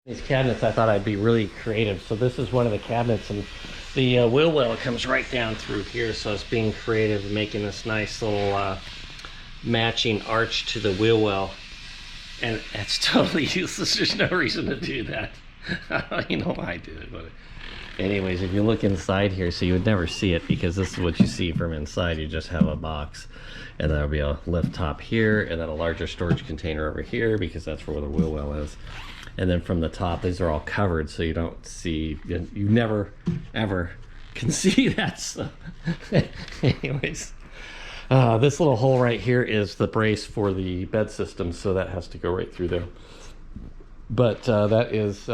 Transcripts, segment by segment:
These cabinets, I thought I'd be really creative. So this is one of the cabinets, and the wheel well comes right down through here. So it's being creative, making this nice little matching arch to the wheel well. And it's totally useless. There's no reason to do that. You know why I did it, but anyways, if you look inside here, so you would never see it because this is what you see from inside. You just have a box, and there'll be a lift top here, and then a larger storage container over here because that's where the wheel well is. And then from the top, these are all covered, so you don't see, you never ever can see that stuff. Anyways, this little hole right here is the brace for the bed system, so that has to go right through there. But that is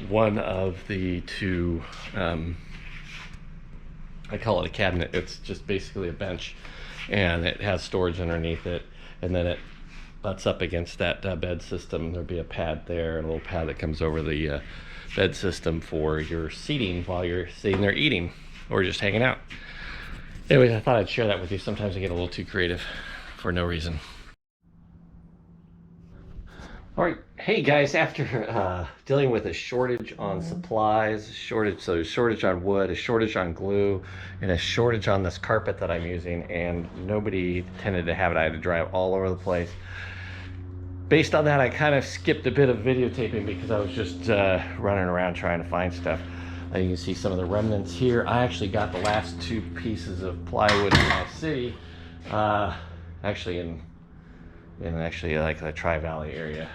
one of the two. I call it a cabinet. It's just basically a bench, and it has storage underneath it, and then it butts up against that bed system. There'll be a pad there, and a little pad that comes over the bed system for your seating while you're sitting there eating or just hanging out. Anyways, I thought I'd share that with you. Sometimes I get a little too creative for no reason. All right, hey guys, after dealing with a shortage on supplies, shortage on wood, a shortage on glue, and a shortage on this carpet that I'm using, and nobody tended to have it. I had to drive all over the place. Based on that, I kind of skipped a bit of videotaping because I was just running around trying to find stuff. You can see some of the remnants here. I actually got the last two pieces of plywood in my city, actually in like the Tri-Valley area.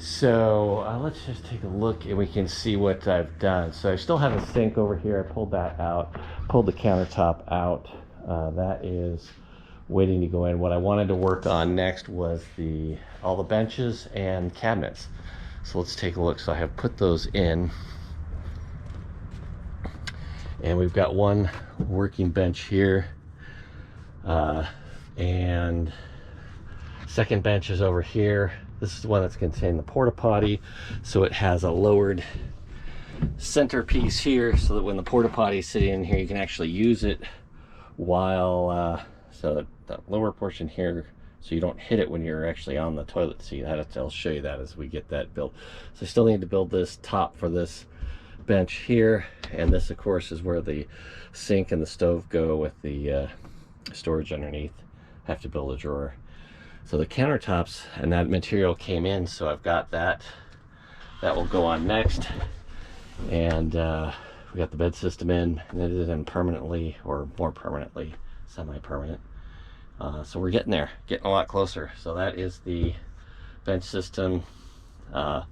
Let's just take a look and we can see what I've done. So I still have a sink over here. I pulled that out, pulled the countertop out. That is waiting to go in. What I wanted to work on next was all the benches and cabinets. So let's take a look. So I have put those in, and we've got one working bench here, and second bench is over here. This is the one that's containing the porta potty, so it has a lowered centerpiece here so that when the porta potty is sitting in here, you can actually use it while so that lower portion here, so you don't hit it when you're actually on the toilet seat. I'll show you that as we get that built. So I still need to build this top for this bench here, and this of course is where the sink and the stove go with the storage underneath. I have to build a drawer. So the countertops and that material came in, so I've got that. That will go on next. And we got the bed system in, and it is in permanently, or more permanently, semi-permanent. So we're getting there, getting a lot closer. So that is the bench system. All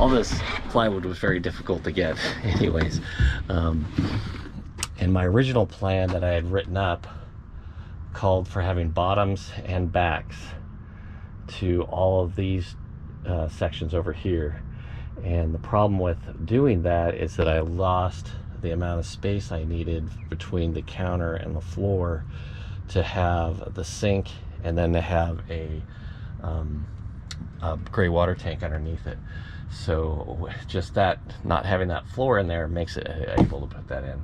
this plywood was very difficult to get anyways. And my original plan that I had written up called for having bottoms and backs to all of these sections over here. And the problem with doing that is that I lost the amount of space I needed between the counter and the floor to have the sink, and then to have a gray water tank underneath it. So just that, not having that floor in there makes it able to put that in.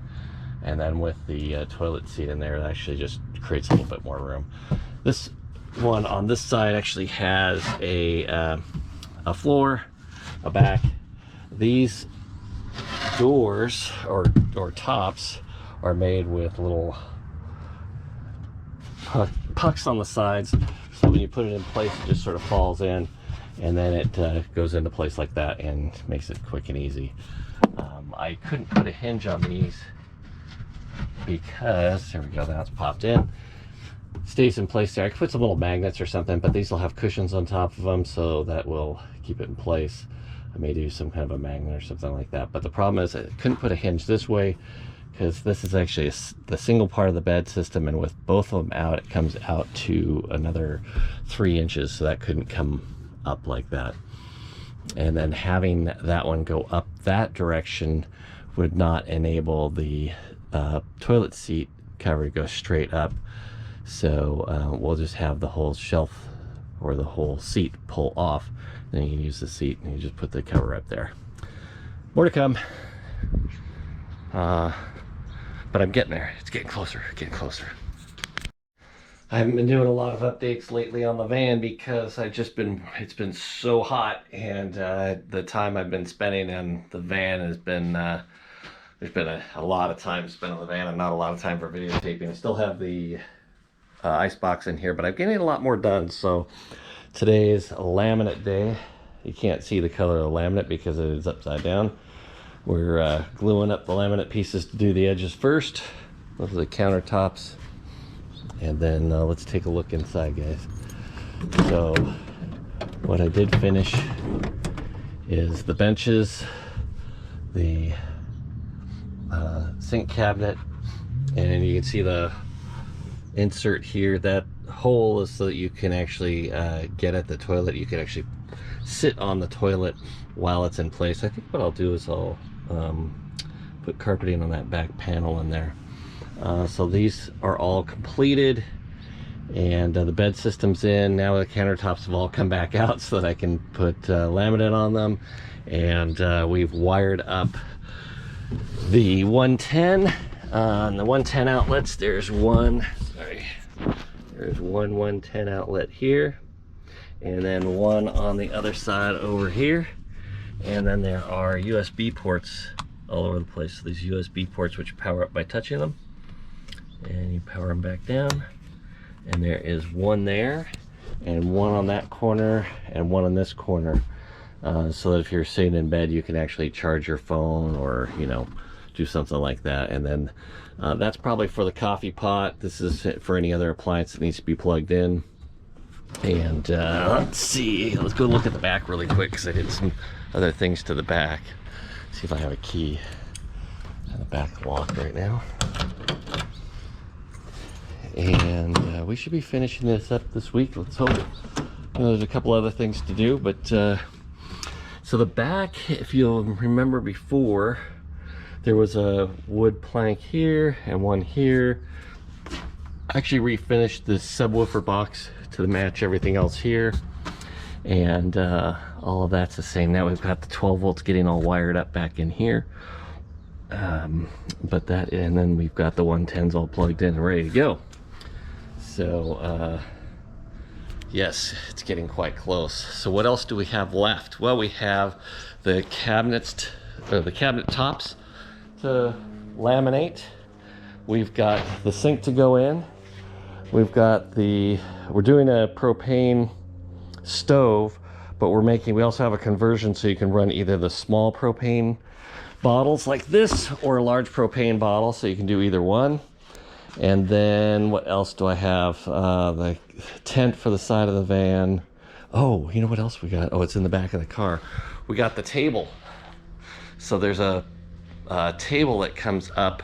And then with the toilet seat in there, it actually just creates a little bit more room. This one on this side actually has a floor, a back. These doors or tops are made with little pucks on the sides, so when you put it in place, it just sort of falls in, and then it goes into place like that and makes it quick and easy. I couldn't put a hinge on these because, there we go, that's popped in, stays in place there. I could put some little magnets or something, but these will have cushions on top of them, so that will keep it in place. I may do some kind of a magnet or something like that, but the problem is I couldn't put a hinge this way because this is actually the single part of the bed system, and with both of them out, it comes out to another 3 inches, so that couldn't come up like that. And then having that one go up that direction would not enable the toilet seat cover to go straight up. So we'll just have the whole shelf or the whole seat pull off. Then you can use the seat and you just put the cover up there. More to come. But I'm getting there. It's getting closer, getting closer. I haven't been doing a lot of updates lately on the van because it's been so hot, and the time I've been spending on the van has been, there's been a lot of time spent on the van and not a lot of time for videotaping. I still have the icebox in here, but I'm getting a lot more done. So today is a laminate day. You can't see the color of the laminate because it is upside down. We're gluing up the laminate pieces to do the edges first. Those are the countertops. And then let's take a look inside, guys. So what I did finish is the benches, the sink cabinet, and you can see the insert here. That hole is so that you can actually get at the toilet. You can actually sit on the toilet while it's in place. I think what I'll do is I'll put carpeting on that back panel in there. So these are all completed, and the bed system's in. Now the countertops have all come back out so that I can put laminate on them, and we've wired up the 110 on the 110 outlets. There's one 110 outlet here, and then one on the other side over here, and then there are USB ports all over the place. So these USB ports which power up by touching them, and you power them back down, and there is one there and one on that corner and one on this corner, so that if you're sitting in bed you can actually charge your phone or, you know, do something like that. And then that's probably for the coffee pot. This is for any other appliance that needs to be plugged in. And let's see, let's go look at the back really quick because I did some other things to the back. See if I have a key in the back lock right now. And we should be finishing this up this week, let's hope. There's a couple other things to do, but so the back, if you'll remember before, there was a wood plank here and one here. I actually refinished the subwoofer box to match everything else here, and all of that's the same. Now we've got the 12 volts getting all wired up back in here, but that, and then we've got the 110s all plugged in and ready to go. So yes, it's getting quite close. So what else do we have left? Well, we have the cabinets, the cabinet tops to laminate. We've got the sink to go in. We've got we're doing a propane stove, but we also have a conversion so you can run either the small propane bottles like this or a large propane bottle, so you can do either one. And then what else do I have? The tent for the side of the van. Oh, you know what else we got? Oh, it's in the back of the car. We got the table. So there's a table that comes up,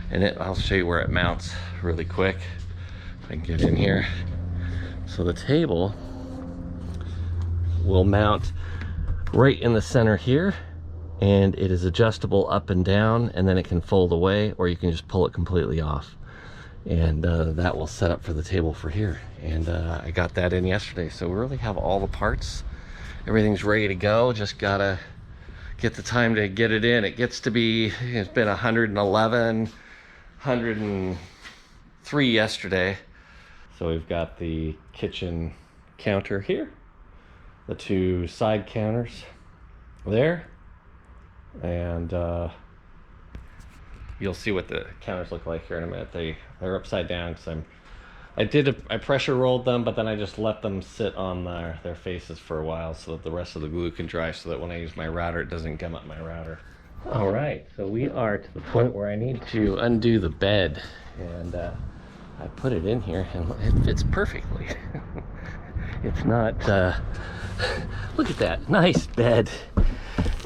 and I'll show you where it mounts really quick. If I can get in here. So the table will mount right in the center here, and it is adjustable up and down, and then it can fold away, or you can just pull it completely off, and that will set up for the table for here. And I got that in yesterday, so we really have all the parts. Everything's ready to go, just gotta get the time to get it in. It gets to be, it's been 111, 103 yesterday. So we've got the kitchen counter here, the two side counters there, and you'll see what the counters look like here in a minute. They're upside down because I pressure rolled them, but then I just let them sit on their faces for a while so that the rest of the glue can dry, so that when I use my router it doesn't gum up my router. All right, so we are to the point where I need to undo the bed, and I put it in here and it fits perfectly. It's not, look at that, nice bed.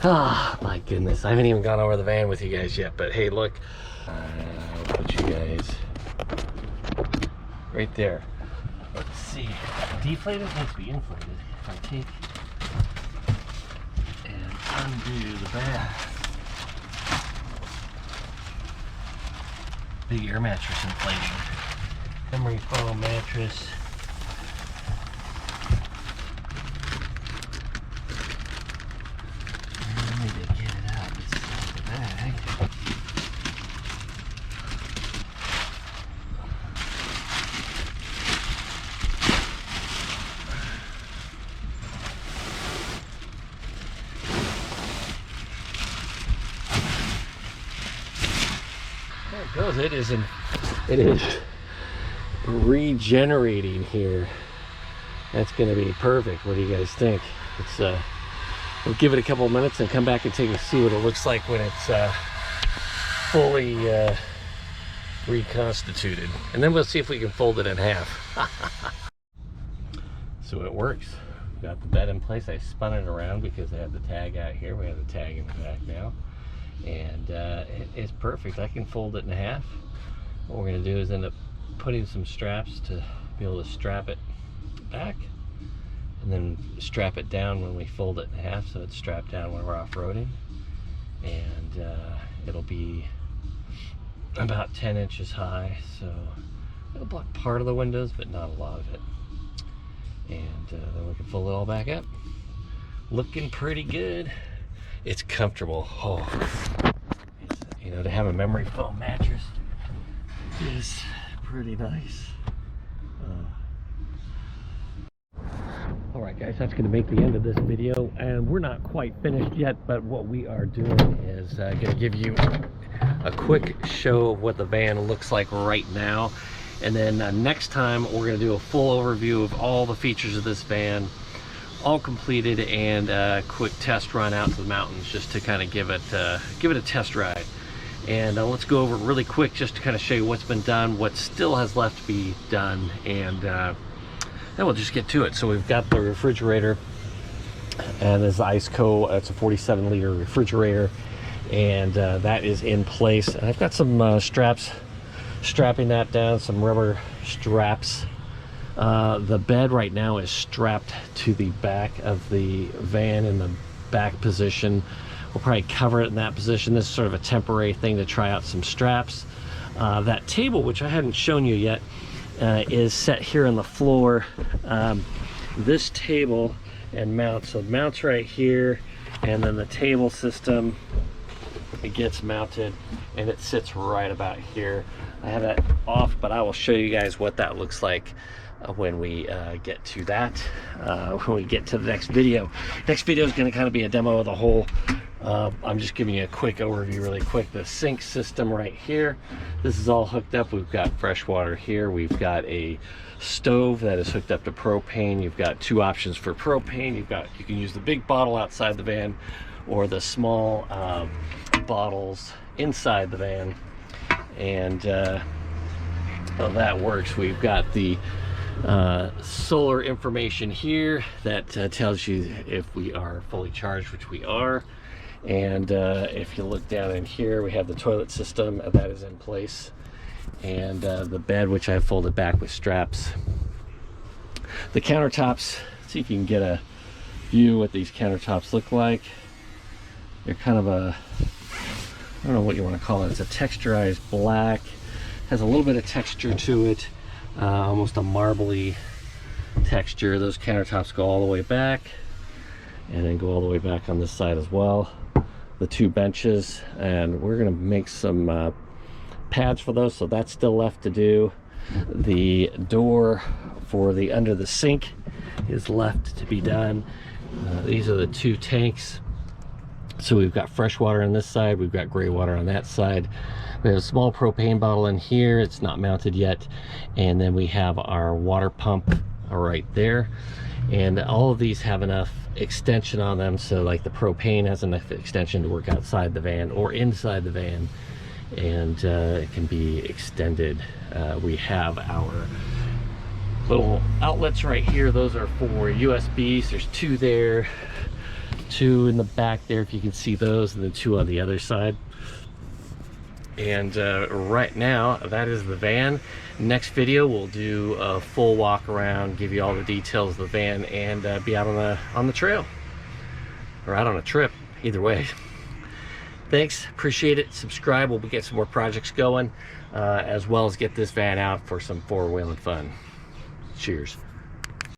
Ah, my goodness, I haven't even gone over the van with you guys yet, but hey, look, I'll put you guys right there. Let's see, deflated needs to be inflated. If I take and undo the bed, big air mattress inflating, memory foam mattress. I need to get it out of the bag. goes. It is regenerating here. That's going to be perfect. What do you guys think? We'll give it a couple of minutes and come back and take a see what it looks like when it's fully reconstituted, and then we'll see if we can fold it in half. So it works. Got the bed in place. I spun it around because I had the tag out here. We have the tag in the back now, and it is perfect. I can fold it in half. What we're going to do is end up putting some straps to be able to strap it back, and then strap it down when we fold it in half, so it's strapped down when we're off-roading. And it'll be about 10 inches high, so it'll block part of the windows, but not a lot of it. And then we can fold it all back up. Looking pretty good. It's comfortable. Oh, you know, to have a memory foam mattress is pretty nice. Alright guys, that's going to make the end of this video, and we're not quite finished yet, but what we are doing is going to give you a quick show of what the van looks like right now, and then next time we're going to do a full overview of all the features of this van, all completed, and a quick test run out to the mountains just to kind of give it a test ride. And let's go over it really quick just to kind of show you what's been done, what still has left to be done, and then we'll just get to it. So we've got the refrigerator, and this Iceco, it's a 47-liter refrigerator, and that is in place. And I've got some straps strapping that down, some rubber straps. The bed right now is strapped to the back of the van in the back position. We'll probably cover it in that position. This is sort of a temporary thing to try out some straps. That table, which I hadn't shown you yet, is set here on the floor. This table and mount, so it mounts right here, and then the table system, it gets mounted and it sits right about here. I have that off, but I will show you guys what that looks like when we get to that, when we get to the next video. Next video is going to kind of be a demo of the whole. I'm just giving you a quick overview really quick. The sink system right here, this is all hooked up. We've got fresh water here. We've got a stove that is hooked up to propane. You've got two options for propane. You can use the big bottle outside the van or the small bottles inside the van, and well, that works. We've got the solar information here that tells you if we are fully charged, which we are. And if you look down in here, we have the toilet system that is in place, and the bed, which I have folded back with straps. The countertops, let's see if you can get a view what these countertops look like. They're kind of a, I don't know what you want to call it. It's a texturized black, has a little bit of texture to it, almost a marbly texture. Those countertops go all the way back, and then go all the way back on this side as well. The two benches, and we're going to make some pads for those, so that's still left to do. The door for the under the sink is left to be done. These are the two tanks. So we've got fresh water on this side, we've got gray water on that side. We have a small propane bottle in here, it's not mounted yet, and then we have our water pump right there. And all of these have enough extension on them, so like the propane has enough extension to work outside the van or inside the van, and it can be extended. We have our little outlets right here. Those are for USBs. There's two there, two in the back there if you can see those, and then two on the other side. And right now, that is the van. Next video, we'll do a full walk around, give you all the details of the van, and be out on the trail, or out on a trip, either way. Thanks, appreciate it. Subscribe, we'll get some more projects going, as well as get this van out for some four-wheeling fun. Cheers.